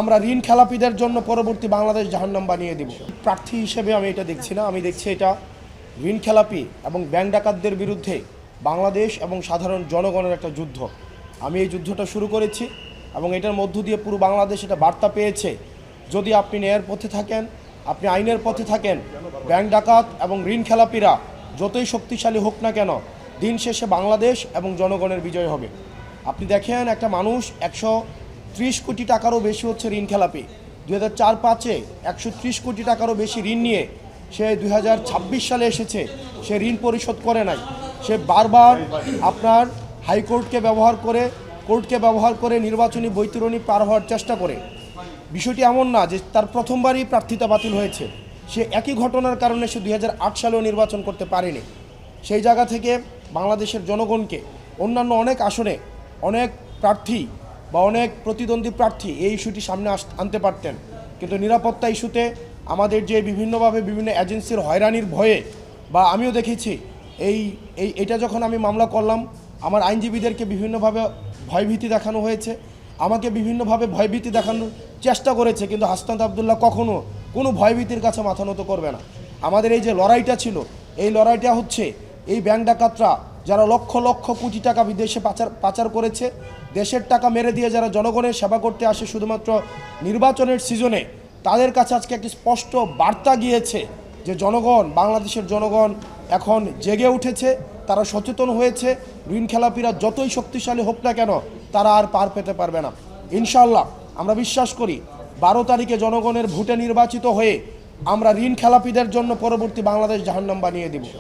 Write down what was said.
আমরা ঋণ খেলাপিদের জন্য পরবর্তী বাংলাদেশ জাহান্নাম বানিয়ে দিব। প্রার্থী হিসেবে আমি এটা দেখছি না, আমি দেখছি এটা ঋণ খেলাপি এবং ব্যাংক ডাকাতদের বিরুদ্ধে বাংলাদেশ এবং সাধারণ জনগণের একটা যুদ্ধ। আমি এই যুদ্ধটা শুরু করেছি এবং এটার মধ্য দিয়ে পুরো বাংলাদেশ এটা বার্তা পেয়েছে, যদি আপনি ন্যায়ের পথে থাকেন, আপনি আইনের পথে থাকেন, ব্যাংক ডাকাত এবং ঋণ খেলাপিরা যতই শক্তিশালী হোক না কেন, দিন শেষে বাংলাদেশ এবং জনগণের বিজয় হবে। আপনি দেখেন, একটা মানুষ 130 কোটি টাকারও বেশি হচ্ছে ঋণ খেলাপি। 2004-05 130 কোটি টাকারও বেশি ঋণ নিয়ে সে 2026 সালে এসেছে, সে ঋণ পরিশোধ করে নাই। সে বারবার আপনার হাইকোর্টকে ব্যবহার করে নির্বাচনী বৈতরণী পার হওয়ার চেষ্টা করে। বিষয়টি এমন না যে তার প্রথমবারই প্রার্থিতা বাতিল হয়েছে, সে একই ঘটনার কারণে সে 2008 সালেও নির্বাচন করতে পারেনি। সেই জায়গা থেকে বাংলাদেশের জনগণকে অন্যান্য অনেক আসনে অনেক প্রার্থী বা অনেক প্রতিদ্বন্দ্বী প্রার্থী এই ইস্যুটি সামনে আনতে পারতেন, কিন্তু নিরাপত্তা ইস্যুতে আমাদের যে বিভিন্নভাবে বিভিন্ন এজেন্সির হয়রানির ভয়ে, বা আমিও দেখেছি এটা যখন আমি মামলা করলাম, আমার আইনজীবীদেরকে বিভিন্নভাবে ভয়ভীতি দেখানো হয়েছে, আমাকে বিভিন্নভাবে ভয়ভীতি দেখানোর চেষ্টা করেছে, কিন্তু হাসনাত আবদুল্লাহ কখনো কোনো ভয়ভীতির কাছে মাথা নত করবে না। আমাদের এই যে লড়াইটা ছিল, এই লড়াইটা হচ্ছে এই ব্যাংক ডাকাতরা যারা লক্ষ লক্ষ কোটি টাকা বিদেশে পাচার করেছে, দেশের টাকা মেরে দিয়ে যারা জনগণের সেবা করতে আসে শুধুমাত্র নির্বাচনের সিজনে, তাদের কাছে আজকে একটি স্পষ্ট বার্তা গিয়েছে যে বাংলাদেশের জনগণ এখন জেগে উঠেছে, তারা সচেতন হয়েছে। ঋণ খেলাপিরা যতই শক্তিশালী হোক না কেন, তারা আর পার পেতে পারবে না। ইনশাআল্লাহ আমরা বিশ্বাস করি 12 তারিখে জনগণের ভোটে নির্বাচিত হয়ে আমরা ঋণ খেলাপিদের জন্য পরবর্তী বাংলাদেশ জাহান্নাম বানিয়ে দিব।